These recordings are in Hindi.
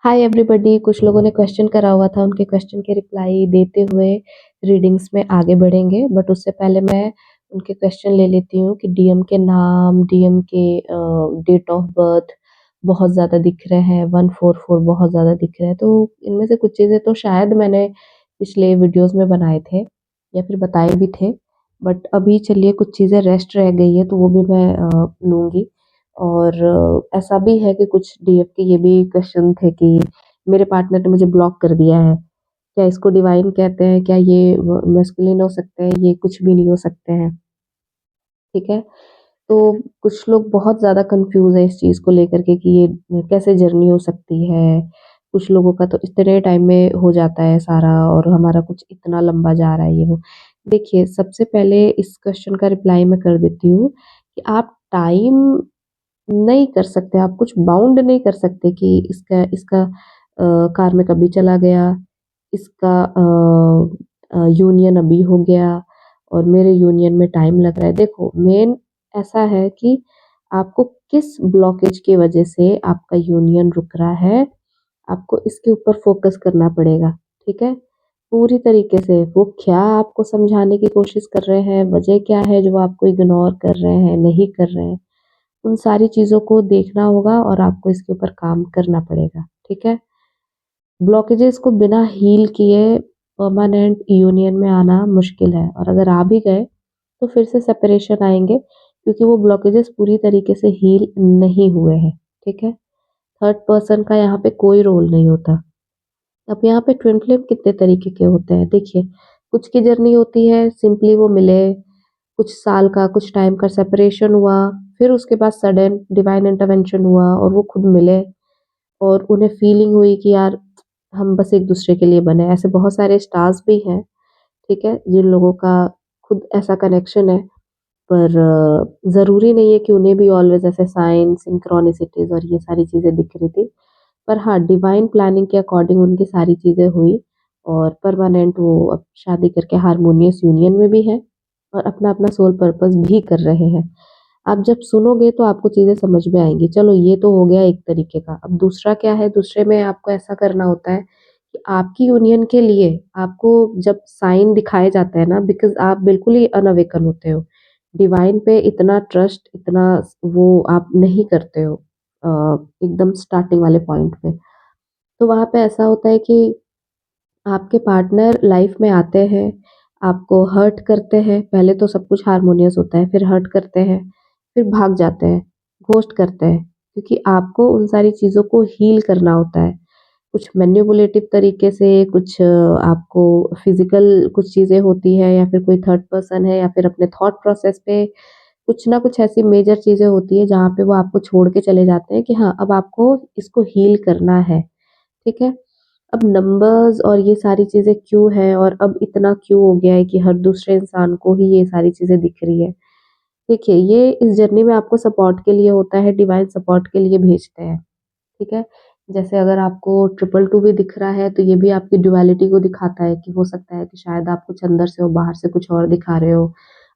Hi everybody. कुछ लोगों ने क्वेश्चन करा हुआ था, उनके क्वेश्चन के रिप्लाई देते हुए रीडिंग्स में आगे बढ़ेंगे। बट उससे पहले मैं उनके क्वेश्चन ले लेती हूँ कि डीएम के नाम, डीएम के डेट ऑफ बर्थ बहुत ज़्यादा दिख रहे हैं, 144 बहुत ज़्यादा दिख रहे हैं। तो इनमें से कुछ चीज़ें तो शायद मैंने पिछले वीडियोस में बनाए थे या फिर बताए भी थे, बट अभी चलिए कुछ चीज़ें रेस्ट रह गई है तो वो भी मैं लूँगी। और ऐसा भी है कि कुछ डीएफ के ये भी क्वेश्चन थे कि मेरे पार्टनर ने मुझे ब्लॉक कर दिया है, क्या इसको डिवाइन कहते हैं? क्या ये मैस्कुलिन हो सकते हैं? ये कुछ भी नहीं हो सकते हैं, ठीक है? तो कुछ लोग बहुत ज़्यादा कंफ्यूज है इस चीज़ को लेकर के कि ये कैसे जर्नी हो सकती है। कुछ लोगों का तो इतने टाइम में हो जाता है सारा और हमारा कुछ इतना लंबा जा रहा है ये वो। देखिए, सबसे पहले इस क्वेश्चन का रिप्लाई मैं कर देती हूँ कि आप टाइम नहीं कर सकते, आप कुछ बाउंड नहीं कर सकते कि इसका इसका कार में कभी चला गया, इसका यूनियन अभी हो गया और मेरे यूनियन में टाइम लग रहा है। देखो, मेन ऐसा है कि आपको किस ब्लॉकेज की वजह से आपका यूनियन रुक रहा है, आपको इसके ऊपर फोकस करना पड़ेगा, ठीक है? पूरी तरीके से वो क्या आपको समझाने की कोशिश कर रहे हैं, वजह क्या है जो आपको इग्नोर कर रहे हैं, नहीं कर रहे हैं। उन सारी चीज़ों को देखना होगा और आपको इसके ऊपर काम करना पड़ेगा, ठीक है? ब्लॉकेजेस को बिना हील किए परमानेंट यूनियन में आना मुश्किल है और अगर आ भी गए तो फिर से सेपरेशन आएँगे क्योंकि वो ब्लॉकेजेस पूरी तरीके से हील नहीं हुए हैं, ठीक है? थर्ड पर्सन का यहाँ पे कोई रोल नहीं होता। अब यहाँ पे ट्विन फ्लेम कितने तरीके के होते हैं, देखिए, कुछ की जर्नी होती है सिंपली वो मिले, कुछ साल का, कुछ टाइम का सेपरेशन हुआ, फिर उसके बाद सडन डिवाइन इंटरवेंशन हुआ और वो खुद मिले और उन्हें फीलिंग हुई कि यार हम बस एक दूसरे के लिए बने। ऐसे बहुत सारे स्टार्स भी हैं, ठीक है, जिन लोगों का खुद ऐसा कनेक्शन है, पर ज़रूरी नहीं है कि उन्हें भी ऑलवेज ऐसे साइन, सिंक्रोनिसिटीज़ और ये सारी चीज़ें दिख रही थी। पर हाँ, डिवाइन प्लानिंग के अकॉर्डिंग उनकी सारी चीज़ें हुई और परमानेंट वो अब शादी करके हार्मोनियस यूनियन में भी हैं और अपना-अपना सोल पर्पस भी कर रहे हैं। आप जब सुनोगे तो आपको चीज़ें समझ में आएँगी। चलो, ये तो हो गया एक तरीके का। अब दूसरा क्या है, दूसरे में आपको ऐसा करना होता है कि आपकी यूनियन के लिए आपको जब साइन दिखाए जाते हैं ना, बिकॉज़ आप बिल्कुल ही अनअवेकन होते हो। डिवाइन पे इतना ट्रस्ट, इतना वो आप नहीं करते हो अ, एकदम स्टार्टिंग वाले पॉइंट पे। तो वहाँ पे ऐसा होता है कि आपके पार्टनर लाइफ में आते हैं, आपको हर्ट करते हैं, पहले तो सब कुछ हार्मोनियस होता है, फिर हर्ट करते हैं, फिर भाग जाते हैं, घोस्ट करते हैं, क्योंकि आपको उन सारी चीज़ों को हील करना होता है। कुछ मैनिपुलेटिव तरीके से, कुछ आपको फिज़िकल कुछ चीज़ें होती हैं या फिर कोई थर्ड पर्सन है या फिर अपने थॉट प्रोसेस पे कुछ ना कुछ ऐसी मेजर चीज़ें होती हैं जहाँ पे वो आपको छोड़ के चले जाते हैं कि हाँ, अब आपको इसको हील करना है, ठीक है? अब नंबर्स और ये सारी चीज़ें क्यों हैं और अब इतना क्यों हो गया है कि हर दूसरे इंसान को ही ये सारी चीज़ें दिख रही है। देखिए, ये इस जर्नी में आपको सपोर्ट के लिए होता है, डिवाइन सपोर्ट के लिए भेजते हैं, ठीक है? जैसे अगर आपको ट्रिपल 2 भी दिख रहा है तो ये भी आपकी ड्युअलिटी को दिखाता है कि हो सकता है कि शायद आप कुछ अंदर से हो, बाहर से कुछ और दिखा रहे हो।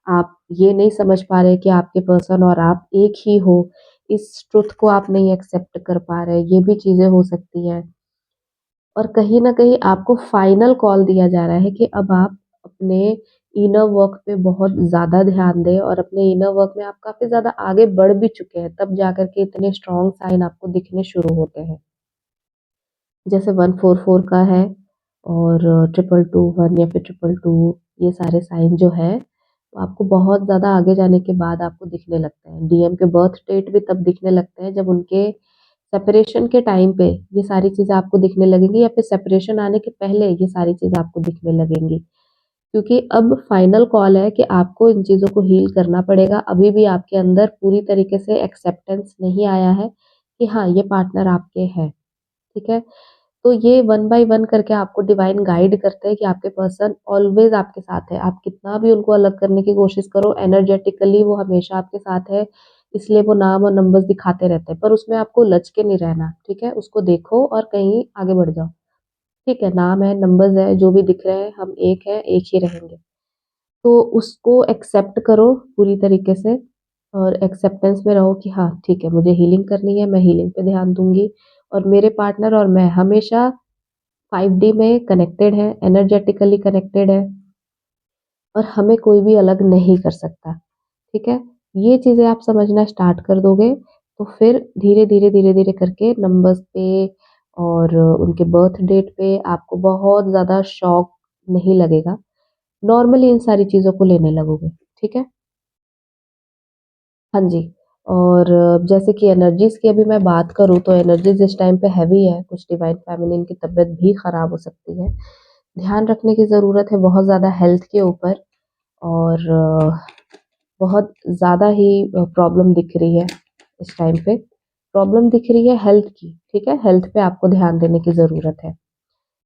आप ये नहीं समझ पा रहे कि आपके पर्सन और आप एक ही हो, इस ट्रुथ को आप नहीं एक्सेप्ट कर पा रहे, ये भी चीज़ें हो सकती हैं। और कहीं न कहीं आपको फाइनल कॉल दिया जा रहा है कि अब आप अपने इनर वर्क पे बहुत ज़्यादा ध्यान दें और अपने इनर वर्क में आप काफ़ी ज़्यादा आगे बढ़ भी चुके हैं, तब जाकर के इतने स्ट्रॉन्ग साइन आपको दिखने शुरू होते हैं। जैसे 144 का है और 222 1 या फिर 222, ये सारे साइन जो है, वो आपको बहुत ज़्यादा आगे जाने के बाद आपको दिखने लगते हैं। डीएम के बर्थ डेट भी तब दिखने लगते हैं जब उनके सेपरेशन के टाइम पे ये सारी चीज़ें आपको दिखने लगेंगी या फिर सेपरेशन आने के पहले ये सारी चीज़ें आपको दिखने लगेंगी। क्योंकि अब फाइनल कॉल है कि आपको इन चीज़ों को हील करना पड़ेगा। अभी भी आपके अंदर पूरी तरीके से एक्सेप्टेंस नहीं आया है कि हाँ, ये पार्टनर आपके हैं, ठीक है? तो ये वन बाय वन करके आपको डिवाइन गाइड करते हैं कि आपके पर्सन ऑलवेज़ आपके साथ है। आप कितना भी उनको अलग करने की कोशिश करो, एनर्जेटिकली वो हमेशा आपके साथ है, इसलिए वो नाम और नंबर्स दिखाते रहते हैं। पर उसमें आपको लच के नहीं रहना, ठीक है? उसको देखो और कहीं आगे बढ़ जाओ। ठीक है, नाम है, नंबर्स है, जो भी दिख रहे हैं, हम एक हैं, एक ही रहेंगे। तो उसको एक्सेप्ट करो पूरी तरीके से और एक्सेप्टेंस में रहो कि हाँ, ठीक है, मुझे हीलिंग करनी है, मैं हीलिंग पे ध्यान दूँगी। और मेरे पार्टनर और मैं हमेशा 5D में कनेक्टेड हैं, एनर्जेटिकली कनेक्टेड हैं और हमें कोई भी अलग नहीं कर सकता, ठीक है? ये चीज़ें आप समझना स्टार्ट कर दोगे, तो फिर धीरे-धीरे, धीरे-धीरे करके नंबर्स पे और उनके बर्थ डेट पे आपको बहुत ज़्यादा शॉक नहीं लगेगा। नॉर्मली इन सारी चीज़ों को लेने लगोगे, ठीक है? हाँ जी, और जैसे कि एनर्जीज़ की अभी मैं बात करूँ तो एनर्जीज़ इस टाइम पे हेवी है, कुछ डिवाइन फेमिनिन की तबीयत भी ख़राब हो सकती है। ध्यान रखने की ज़रूरत है बहुत ज़्यादा हेल्थ के ऊपर और बहुत ज़्यादा ही प्रॉब्लम दिख रही है इस टाइम पे। प्रॉब्लम दिख रही है हेल्थ की, ठीक है? हेल्थ पे आपको ध्यान देने की ज़रूरत है।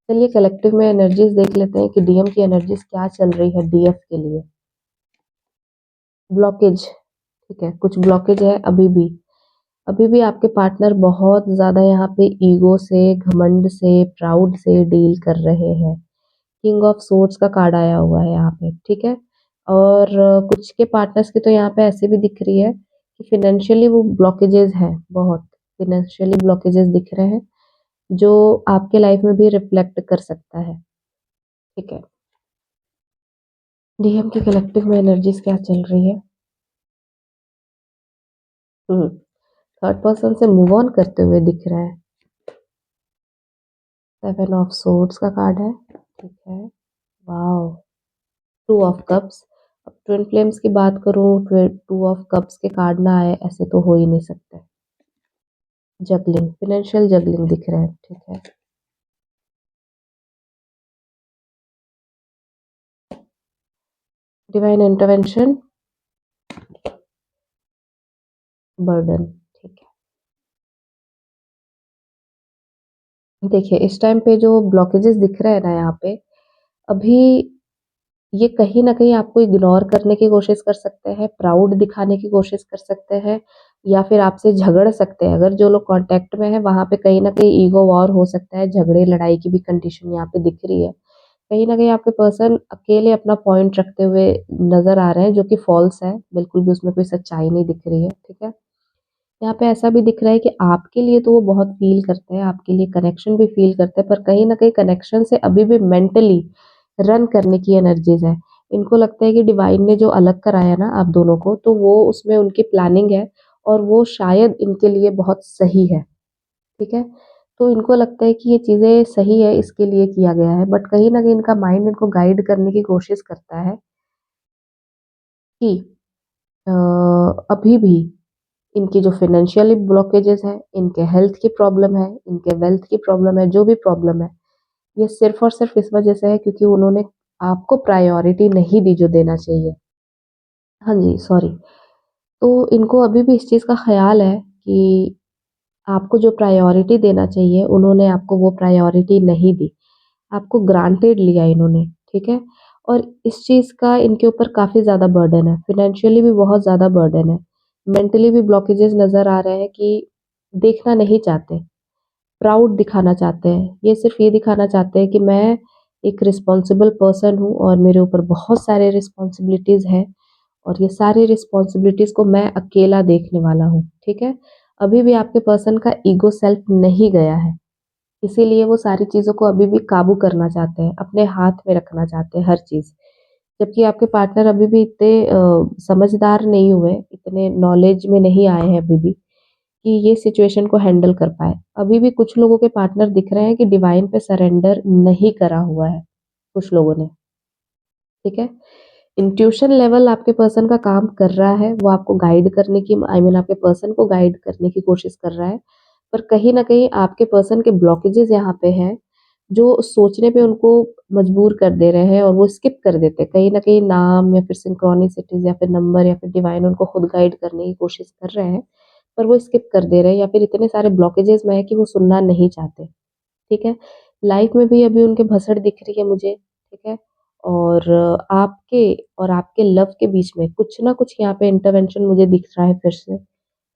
चलिए कलेक्टिव में एनर्जीज़ देख लेते हैं कि डीएम की एनर्जीज़ क्या चल रही है डीएफ के लिए। ब्लॉकेज, ठीक है? कुछ ब्लॉकेज है अभी भी। अभी भी आपके पार्टनर बहुत ज़्यादा यहाँ पे ईगो से, घमंड से, प्राउड से डील कर रहे हैं। किंग ऑफ सोर्ड्स का कार्ड आया हुआ है यहाँ पे, ठीक है? और कुछ के पार्टनर्स की तो यहाँ पे ऐसे भी दिख रही है कि फाइनेंशियली वो ब्लॉकेजेस हैं बहुत, फाइनेंशियली ब्लॉकेजेस दिख रहे हैं, जो आपके लाइफ में भी रिफ्लेक्ट कर सकता है, ठीक है? डीएम की कलेक्टिव में एनर्जीज क्या चल रही है? थर्ड पर्सन से मूव ऑन करते हुए दिख रहा है। 7 ऑफ सोर्ड्स का कार्ड है, ठीक है? वाओ! 2 of cups. अब ट्विन फ्लेम्स की बात करूँ, 2 ऑफ कप्स के कार्ड ना आए ऐसे तो हो ही नहीं सकते। जगलिंग, फाइनेंशियल जगलिंग दिख रहा है, ठीक है? डिवाइन इंटरवेंशन, बर्डन, ठीक है। देखिए इस टाइम पे जो ब्लॉकेजेस दिख रहे हैं ना यहाँ पे, अभी ये कहीं न कहीं आपको इग्नोर करने की कोशिश कर सकते हैं, प्राउड दिखाने की कोशिश कर सकते हैं या फिर आपसे झगड़ सकते हैं। अगर जो लोग कॉन्टैक्ट में हैं वहाँ पे कहीं न कहीं ईगो वॉर हो सकता है, झगड़े लड़ाई की भी कंडीशन यहाँ पे दिख रही है। कहीं न कहीं आपके पर्सन अकेले अपना पॉइंट रखते हुए नज़र आ रहे हैं जो कि फ़ॉल्स है, बिल्कुल भी उसमें कोई सच्चाई नहीं दिख रही है, ठीक है? यहाँ पे ऐसा भी दिख रहा है कि आपके लिए तो वो बहुत फ़ील करते हैं, आपके लिए कनेक्शन भी फ़ील करते हैं, पर कहीं न कहीं कनेक्शन से अभी भी मेंटली रन करने की एनर्जीज़ है। इनको लगता है कि डिवाइन ने जो अलग कराया ना आप दोनों को, तो वो उसमें उनकी प्लानिंग है और वो शायद इनके लिए बहुत सही है, ठीक है? तो इनको लगता है कि ये चीज़ें सही है, इसके लिए किया गया है, बट कहीं न कहीं इनका माइंड इनको गाइड करने की कोशिश करता है कि अ, अभी भी इनकी जो फाइनेंशियली ब्लॉकेजेस हैं, इनके हेल्थ की प्रॉब्लम है, इनके वेल्थ की प्रॉब्लम है, जो भी प्रॉब्लम है, ये सिर्फ़ और सिर्फ़ इस वज़ह से है क्योंकि उन्होंने आपको प्रायोरिटी नहीं दी जो देना चाहिए। हाँ जी, सॉरी। तो इनको अभी भी इस चीज़ का ख़्याल है कि आपको जो प्रायोरिटी देना चाहिए, उन्होंने आपको वो प्रायोरिटी नहीं दी। आपको ग्रांटेड लिया इन्होंने, ठीक है? और इस चीज़ का इनके ऊपर काफ़ी ज़्यादा बर्डन है, फाइनेंशियली भी बहुत ज़्यादा बर्डन है। मेंटली भी ब्लॉकेजेस नज़र आ रहे हैं कि देखना नहीं चाहते, प्राउड दिखाना चाहते हैं। ये सिर्फ़ ये दिखाना चाहते हैं कि मैं एक रिस्पॉन्सिबल पर्सन हूँ और मेरे ऊपर बहुत सारे रिस्पॉन्सिबिलिटीज़ हैं और ये सारी रिस्पॉन्सिबिलिटीज़ को मैं अकेला देखने वाला हूँ, ठीक है? अभी भी आपके पर्सन का ईगो सेल्फ नहीं गया है। इसीलिए वो सारी चीज़ों को अभी भी काबू करना चाहते हैं, अपने हाथ में रखना चाहते हैं हर चीज़। जबकि आपके पार्टनर अभी भी इतने समझदार नहीं हुए, इतने नॉलेज में नहीं आए हैं अभी भी, कि ये सिचुएशन को हैंडल कर पाएँ। अभी भी कुछ लोगों के पार्टनर दिख रहे हैं कि डिवाइन पे सरेंडर नहीं करा हुआ है, कुछ लोगों ने, ठीक है? इंट्यूशन लेवल आपके पर्सन का काम कर रहा है, वो आपको गाइड करने की आपके पर्सन को गाइड करने की कोशिश कर रहा है। पर कहीं न कहीं आपके पर्सन के ब्लॉकेजेज़ यहाँ पे हैं, जो सोचने पे उनको मजबूर कर दे रहे हैं और वो स्किप कर देते हैं। कहीं न कहीं नाम या फिर सिंक्रोनिसिटीज़ या फिर नंबर या फिर डिवाइन उनको खुद गाइड करने की कोशिश कर रहे हैं, पर वो स्किप कर दे रहे हैं या फिर इतने सारे ब्लॉकेजेज़ में है कि वो सुनना नहीं चाहते। ठीक है? लाइफ में भी अभी उनके भसड़ दिख रही है मुझे, ठीक है? और आपके और आपके लव के बीच में कुछ ना कुछ यहाँ पे इंटरवेंशन मुझे दिख रहा है फिर से।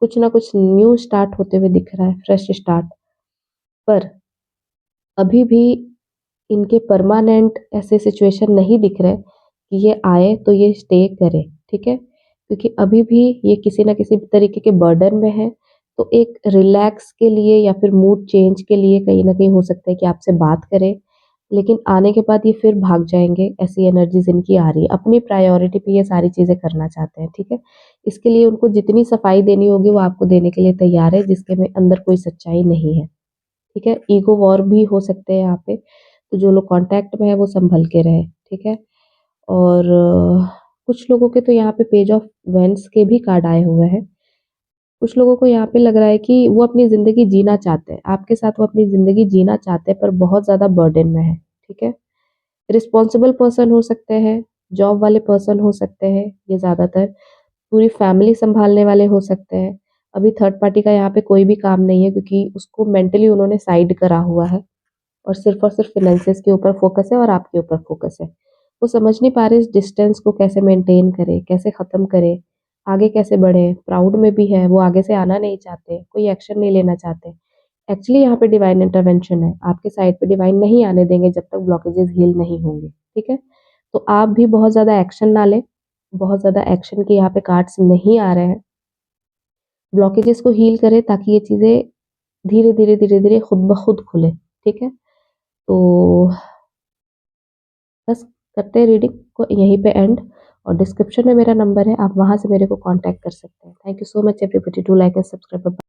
कुछ ना कुछ न्यू स्टार्ट होते हुए दिख रहा है, फ्रेश स्टार्ट। पर अभी भी इनके परमानेंट ऐसे सिचुएशन नहीं दिख रहे कि ये आए तो ये स्टे करे, ठीक है? क्योंकि अभी भी ये किसी न किसी तरीके के बर्डन में है, तो एक रिलैक्स के लिए या फिर मूड चेंज के लिए कहीं न कहीं हो सकता है कि आपसे बात करें, लेकिन आने के बाद ये फिर भाग जाएँगे, ऐसी एनर्जीज़ इनकी आ रही है। अपनी प्रायोरिटी पे ये सारी चीज़ें करना चाहते हैं, ठीक है? इसके लिए उनको जितनी सफाई देनी होगी वो आपको देने के लिए तैयार है, जिसके में अंदर कोई सच्चाई नहीं है, ठीक है? ईगो वॉर भी हो सकते हैं यहाँ पे, तो जो लोग कॉन्टैक्ट में हैं वो सँभल के रहें, ठीक है? और कुछ लोगों के तो यहाँ पे पेज ऑफ वेंड्स के भी कार्ड आए हुए हैं। कुछ लोगों को यहाँ पे लग रहा है कि वो अपनी ज़िंदगी जीना चाहते हैं, आपके साथ वो अपनी ज़िंदगी जीना चाहते हैं पर बहुत ज़्यादा बर्डन में हैं, ठीक है? रिस्पॉन्सिबल पर्सन हो सकते हैं, जॉब वाले पर्सन हो सकते हैं ये ज़्यादातर, पूरी फैमिली सँभालने वाले हो सकते हैं। अभी थर्ड पार्टी का यहाँ पे कोई भी काम नहीं है क्योंकि उसको मेंटली उन्होंने साइड करा हुआ है और सिर्फ़ फ़ाइनेंसेस के ऊपर फ़ोकस है और आपके ऊपर फ़ोकस है। वो समझ नहीं पा रहे इस डिस्टेंस को कैसे मेंटेन करें, कैसे ख़त्म करें, आगे कैसे बढ़ें, प्राउड में भी है, वो आगे से आना नहीं चाहते, कोई एक्शन नहीं लेना चाहते। एक्चुअली यहाँ पे डिवाइन इंटरवेंशन है, आपके साइड पे डिवाइन नहीं आने देंगे जब तक ब्लॉकेजेज़ हील नहीं होंगे, ठीक है? तो आप भी बहुत ज़्यादा एक्शन ना लें, बहुत ज़्यादा एक्शन के यहाँ पे कार्ड्स नहीं आ रहे हैं। ब्लॉकेजेज़ को हील करें ताकि ये चीज़ें धीरे-धीरे, धीरे-धीरे खुद ब खुद खुलें, ठीक है? तो बस करते हैं रीडिंग को यहीं पे एंड और डिस्क्रिप्शन में मेरा नंबर है, आप वहाँ से मेरे को कॉन्टैक्ट कर सकते हैं। Thank you so much everybody, do like and subscribe.